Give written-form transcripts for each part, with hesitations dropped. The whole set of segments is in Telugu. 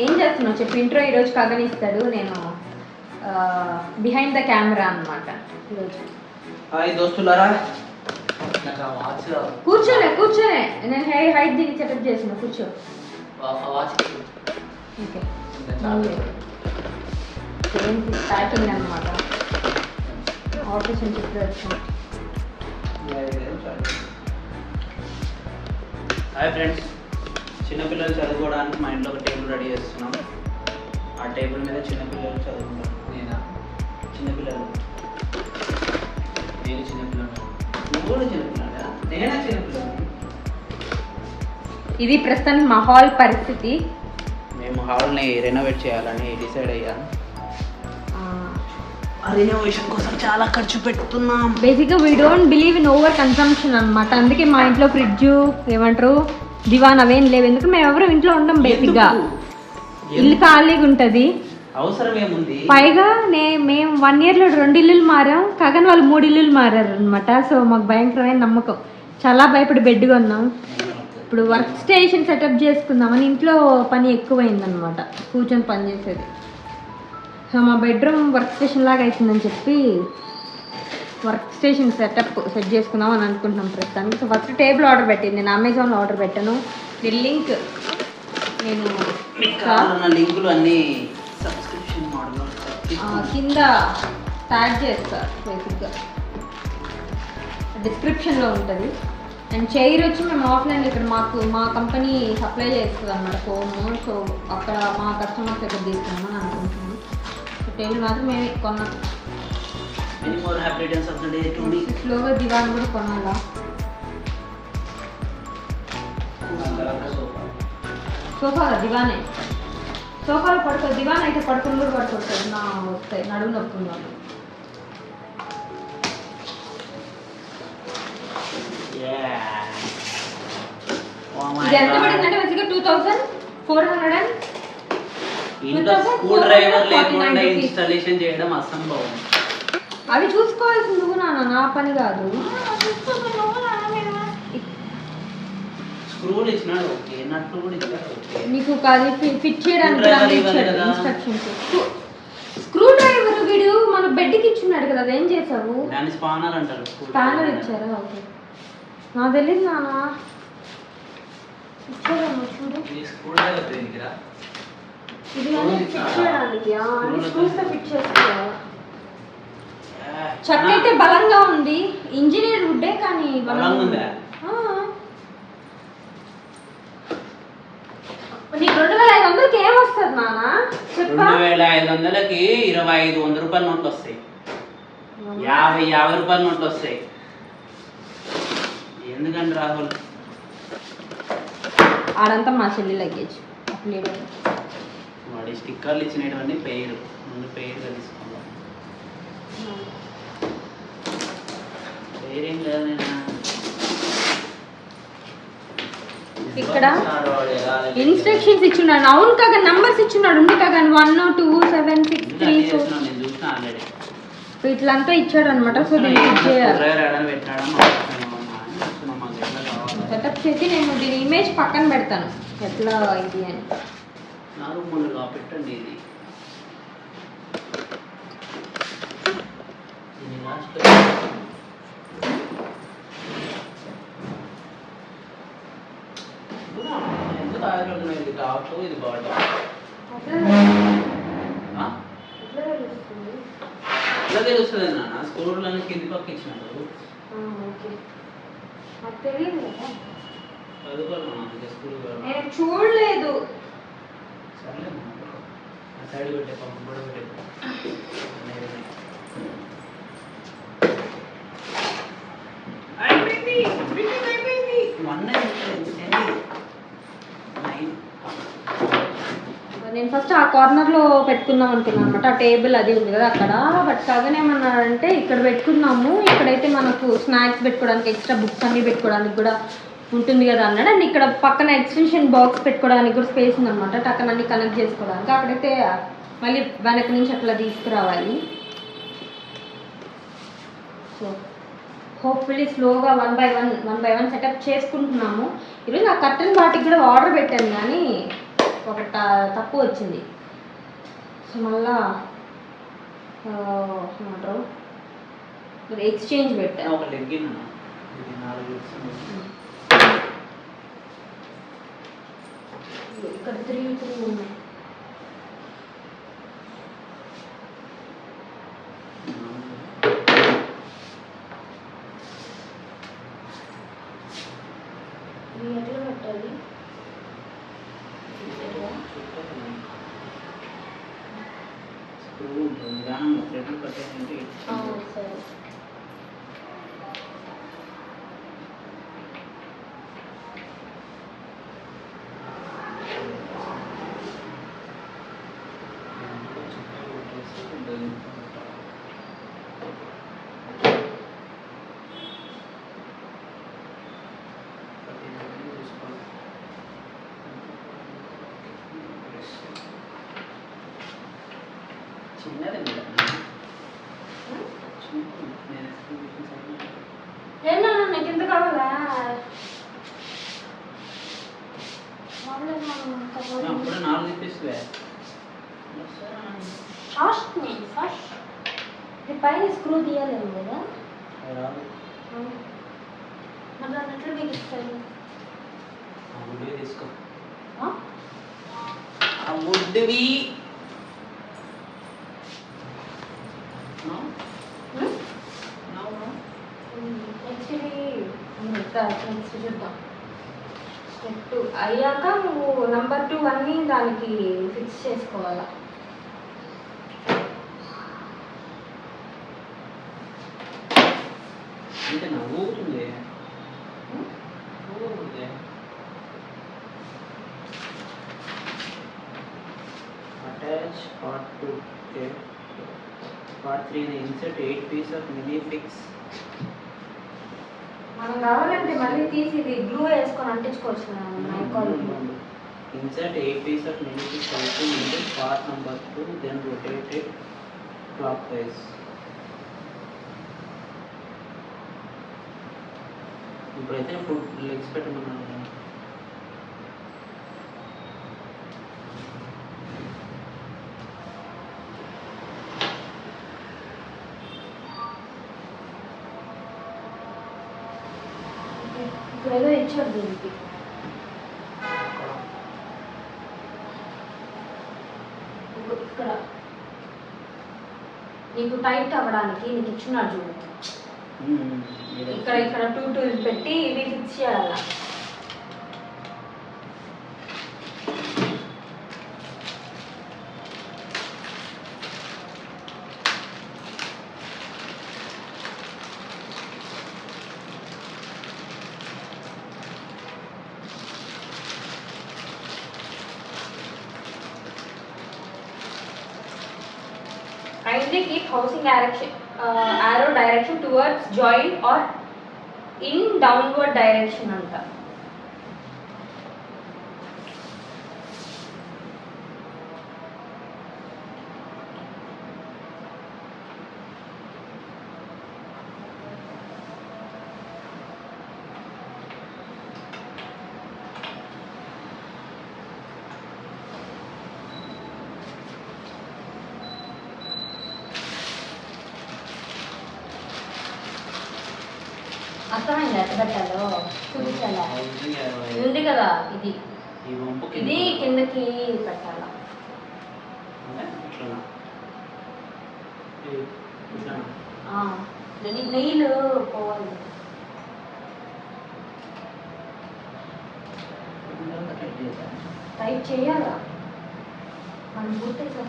ఏం చేస్తున్నావు చెప్పు. ఇంట్రో ఈరోజు కగనిస్తాడు. నేను బిహైండ్ ద కెమెరా అనమాట ఈరోజు. హాయ్ దోస్తులారా. కూర్చోనే నేను హైట్ దిగి సెటప్ చేసిన. కూర్చో. ఓకే స్టార్టింగ్ అనమాట. ఆపరేషన్ చెప్పి వచ్చాను. Hi friends. చిన్నపిల్లలు చదువుకోవడానికి మా ఇంట్లో ఒక టేబుల్ రెడీ చేస్తున్నాం. ఆ టేబుల్ మీద చిన్నపిల్లలు చదువుకుంటారు. నేను చిన్నపిల్లలు నువ్వు కూడా చిన్నపిల్లలు. నేనే చిన్నపిల్లలు. ఇది ప్రస్తుతానికి మా హాల్ పరిస్థితి. మేము హాల్ని రెనోవేట్ చేయాలని డిసైడ్ అయ్యాను. ఆ రెనోవేషన్ కోసం చాలా ఖర్చు పెడుతున్నాం. బేసిక్గా we don't believe in over consumption అనమాట. అందుకే మా ఇంట్లో ఫ్రిడ్జ్ ఏమంటారు దివాన్ అవేం లేవు. ఎందుకంటే మేము ఎవరు ఇంట్లో ఉండం. బేసిక్గా ఇల్లు ఖాళీగా ఉంటుంది. అవసరం ఏముంది. పైగా మేము 1 yearలో 2 ఇల్లులు మారాం. కాగానే వాళ్ళు 3 ఇల్లులు మారారు అనమాట. సో మాకు భయంకరమైన నమ్మకం. చాలా భయపడి బెడ్ కొన్నాం. ఇప్పుడు వర్క్ స్టేషన్ సెటప్ చేసుకుందామని ఇంట్లో పని ఎక్కువైందనమాట. కూర్చొని పని చేసేది. సో మా బెడ్రూమ్ వర్క్ స్టేషన్ లాగా అవుతుందని చెప్పి వర్క్ స్టేషన్ సెట్ చేసుకుందాం అని అనుకుంటున్నాం ప్రస్తుతానికి. సో ఫస్ట్ టేబుల్ ఆర్డర్ పెట్టింది. నేను అమెజాన్లో ఆర్డర్ పెట్టాను. దీని లింక్ నేను లింకులు అన్నీ సబ్స్క్రిప్షన్ మోడల్ కింద ట్యాగ్ చేస్తా. బేసిక్గా డిస్క్రిప్షన్లో ఉంటుంది. అండ్ చైర్ వచ్చి మేము ఆఫ్లైన్ ఇక్కడ మా కంపెనీ సప్లై చేస్తుంది అనమాట ఫోమ్. సో అక్కడ మా కస్టమర్స్ దగ్గర తీసుకున్నామని అనుకుంటున్నాను. సో టేబుల్ మాత్రం మేము కొన్నాం. స్లోగా దివాన్ కూడా కొనాలా. సోఫా దివానే. సోఫాలో పడుకో. దివాన్ అయితే పడుకుని కూడా పడుకోవచ్చు. నా వస్తాయి నడుము నొప్పుంది వాళ్ళు. ఇది ఎంత పడిందంటే బేసిక్గా 2400 స్క్రూ డ్రైవర్ లేకుండా ఇన్స్టాలేషన్ చేయడం అసంభవం. అవి చూసుకోవాల్సి నువ్వు నా పని కాదు. స్క్రూలు ఇచ్చినాడు ఓకే, నట్లు కూడా ఇచ్చాడు ఓకే. నీకు అది ఫిట్ చేయడానికి ఇన్స్ట్రక్షన్స్. స్క్రూ డ్రైవర్ వీడు మన బెడ్కి ఇచ్చున్నాడు కదా. అదేం చేసావు? దాన్ని స్పానర్ అంటారు. స్పానర్ ఇచ్చారా? ఓకే నాకు తెలియదు నాన్న. ఇచ్చారమ్మా చూడు. ఇది ఫిట్ చేయడానికి స్క్రూస్తో ఫిట్ చేస్తా. చెక్క అయితే బలంగా ఉంది. ఇంజనీర్ వుడ్డే కానీ బలంగా ఉంది. నీకు 2500కి ఏమొస్తుంది నాన్న? 2500కి 2500 రూపాయల నోట్లు వస్తాయి. 50 రూపాయల నోట్లు వస్తాయి. ఎందుకంటే రాహుల్ ఆడంతా మా చెల్లి లగేజ్. వాడి స్టిక్కర్లు ఇచ్చినటువంటి పేరు ముందు పేరుగా తీసుకోవాలి. పేరేం లేదు. ఇక్కడ ఇన్స్ట్రక్షన్స్ ఇచ్చున్నాడు. అవును కాగా నంబర్స్ ఇచ్చున్నాడు. ఉంది కాగా 1 2 7 6 3 4 ఇట్లంతా ఇచ్చాడు అనమాట. సో దీన్ని ఫిట్ చేయాలి. సెటప్ చేసి నేను దీని ఇమేజ్ పక్కన పెడతాను ఎట్లా ఇది అని. పెట్టండి ఇది ఇది బాటం. ఎట్లా తెలుస్తుంది నాన్న? స్కూళ్ళని కింది పక్క ఇచ్చినాడు. నేను చూడలేదు. సైడ్ పెట్టే పంపు కూడా పెట్టే. నేను ఫస్ట్ ఆ కార్నర్లో పెట్టుకుందాం అనుకున్నాను అనమాట. ఆ టేబుల్ అది ఉంది కదా అక్కడ. బట్ సగన్ ఏమన్నాడంటే ఇక్కడ పెట్టుకున్నాము, ఇక్కడైతే మనకు స్నాక్స్ పెట్టుకోవడానికి ఎక్స్ట్రా బుక్స్ అన్నీ పెట్టుకోవడానికి కూడా ఉంటుంది కదా అన్నాడు. అండ్ ఇక్కడ పక్కన ఎక్స్టెన్షన్ బాక్స్ పెట్టుకోవడానికి కూడా స్పేస్ ఉందన్నమాట. టక్కన అన్ని కనెక్ట్ చేసుకోవడానికి. అక్కడైతే మళ్ళీ వెనక నుంచి అట్లా తీసుకురావాలి. సో హోప్ఫుల్లీ స్లోగా వన్ బై వన్ సెటప్ చేసుకుంటున్నాము. ఈరోజు ఆ కర్టన్ వాటికి కూడా ఆర్డర్ పెట్టాను కానీ ఒకటి తక్కువ తక్కువ వచ్చింది. సో మళ్ళా ఏమంటారు ఎక్స్చేంజ్ పెట్టాను. ఒక లెగ్గిన్ ఇది 4 ఇస్తుంది. ఇక్కడ 3 ఉన్నాయి. ఎట్లా పెట్టాలి? సరే. చిన్నది ఏనా నీకు ఎంత కావాలా? అప్పుడు 4 ఇప్పిస్తే ఫస్ట్ ఇది పైన స్క్రూ తీయాలేము కదా. మరి దాన్ని ఎట్లా బిగిస్తాను? తీసుకో ఆ వుడ్వి నెక్స్ట్ చూద్దాం. స్టెప్ 2 అయ్యాక నువ్వు నెంబర్ 2 అన్నీ దానికి ఫిక్స్ చేసుకోవాలా. అంటే నవ్వుతుంది attach part 2 part 3 insert 8 piece of mini fix. మనం కావాలంటే మళ్ళీ తీసి ఇది గ్లూ వేసుకొని అంటించుకోవచ్చు. Insert 8 piece of mini fix also into part number 2, then rotate it clockwise. ఇప్పుడైతే ఫుడ్ లెగ్స్ పెట్టమన్నాను. ఇప్పుడు ఏదో ఇచ్చారు దీనికి. ఇక్కడ నీకు టైట్ అవ్వడానికి నీకు ఇచ్చున్నాడు చూడు. ఇక్కడ 2 టూల్స్ పెట్టి ఇవి ఫిక్స్ చేయాల. Kindly keep housing direction, arrow direction towards joint or in downward direction anta. అర్థమైంది ఎట్లా పెట్టాలో చూపించాలా? ఉంది కదా ఇది ఇది కిందకి పెట్టాలా. నెయ్యిలు పోవాలి. టైట్ చేయాలా మనం గుర్తేసా.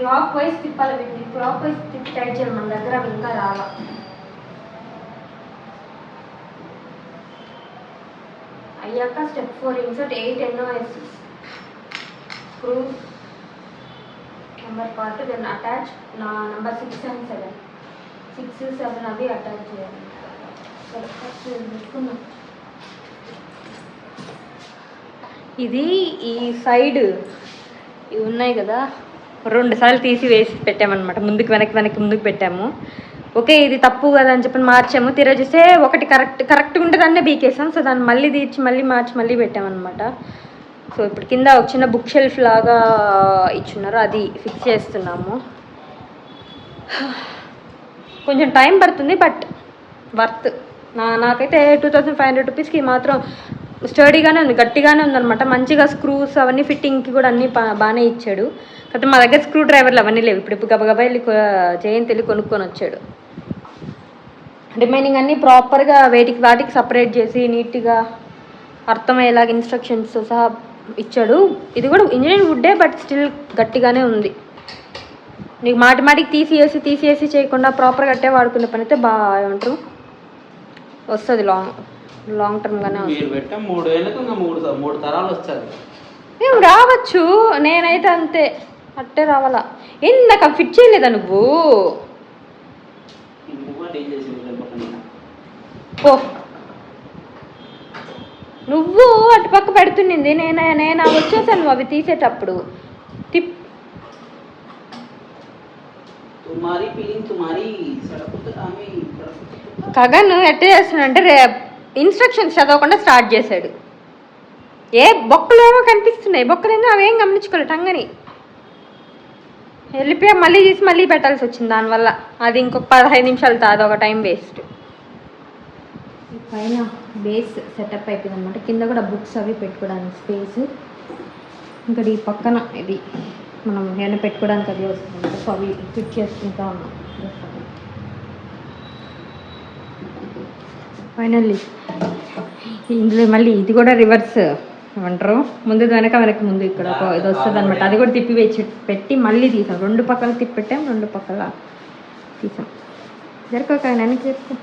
క్లాక్ వైజ్ తిప్పాలి. వీటిని క్లాక్ వైజ్ తిప్పి టైట్ చేయాలి. మన దగ్గర అవి ఇంకా రాలా. అయ్యాక step 4 insert 8 NOS screw number part then attach నా నెంబర్ 6 and 7 6, 7 అవి అటాచ్ చేయాలి. ఇది ఈ సైడ్ ఇవి ఉన్నాయి కదా 2 సార్లు తీసి వేసి పెట్టామన్నమాట. ముందుకు వెనక్కి ముందుకు పెట్టాము. ఓకే ఇది తప్పు కదా అని చెప్పి మార్చాము. తీరా చూస్తే ఒకటి కరెక్ట్గా ఉంటే దాన్నే బీకేసాం. సో దాన్ని మళ్ళీ తీర్చి మళ్ళీ మార్చి మళ్ళీ పెట్టామన్నమాట. సో ఇప్పుడు కింద ఒక చిన్న బుక్ షెల్ఫ్ లాగా ఇచ్చున్నారు, అది ఫిక్స్ చేస్తున్నాము. కొంచెం టైం పడుతుంది, బట్ వర్త్. నాకైతే 2500 రూపీస్కి మాత్రం స్టడీగానే ఉంది, గట్టిగానే ఉందన్నమాట. మంచిగా స్క్రూస్ అవన్నీ ఫిట్టింగ్కి కూడా అన్నీ బాగానే ఇచ్చాడు. కాకపోతే మా దగ్గర స్క్రూ డ్రైవర్లు అవన్నీ లేవు. ఇప్పుడు గబగబా వెళ్ళి జయంతి వెళ్ళి కొనుక్కొని వచ్చాడు. రిమైనింగ్ అన్నీ ప్రాపర్గా వాటికి సపరేట్ చేసి నీట్గా అర్థమయ్యేలాగా ఇన్స్ట్రక్షన్స్ సహా ఇచ్చాడు. ఇది కూడా ఇంజనీరింగ్ వుడ్డే, బట్ స్టిల్ గట్టిగానే ఉంది. నీకు మాటికి తీసేసి చేయకుండా ప్రాపర్గా కట్టే వాడుకునే పని అయితే బాగా ఏమంటారు వస్తుంది, లాంగ్ టర్మ్గానే వస్తుంది. 3 తరాలు వస్తుంది. మేము రావచ్చు, నేనైతే అంతే అట్టే రావాలా. ఏంది నాకు అవి ఫిట్ చేయలేదా నువ్వు? ఓ నువ్వు అటు పక్క పెడుతుండింది, నేను వచ్చేసాను అవి తీసేటప్పుడు. కగన్ ఎట్ట చేస్తున్నాడంటే ఇన్స్ట్రక్షన్స్ చదవకుండా స్టార్ట్ చేశాడు. బొక్కలు ఏమో కనిపిస్తున్నాయి, బొక్కలేమో అవేం గమనించుకోలేదు. టంగని వెళ్ళిపోయా మళ్ళీ తీసి మళ్ళీ పెట్టాల్సి వచ్చింది. దానివల్ల అది ఇంకొక 15 నిమిషాలు తాదు, ఒక టైం వేస్ట్. పైన బేస్ సెటప్ అయిపోయింది అనమాట. కింద కూడా బుక్స్ అవి పెట్టుకోవడానికి స్పేస్. ఇంకా ఈ పక్కన ఇది మనం ఏమైనా పెట్టుకోవడానికి అది వస్తుంది. సో అవి ఫిట్ చేసుకుంటా ఉన్నాం. ఫైనల్లీ ఇందులో మళ్ళీ ఇది కూడా రివర్స్ ఏమంటారు, ముందు వెనక ముందు ఇక్కడ ఒక ఇది వస్తుంది అనమాట. అది కూడా తిప్పి పెట్టి మళ్ళీ తీసాం. 2 పక్కల తిప్పి పెట్టాం, 2 పక్కల తీసాం. జరుకోక వెనక్కి జరుపు.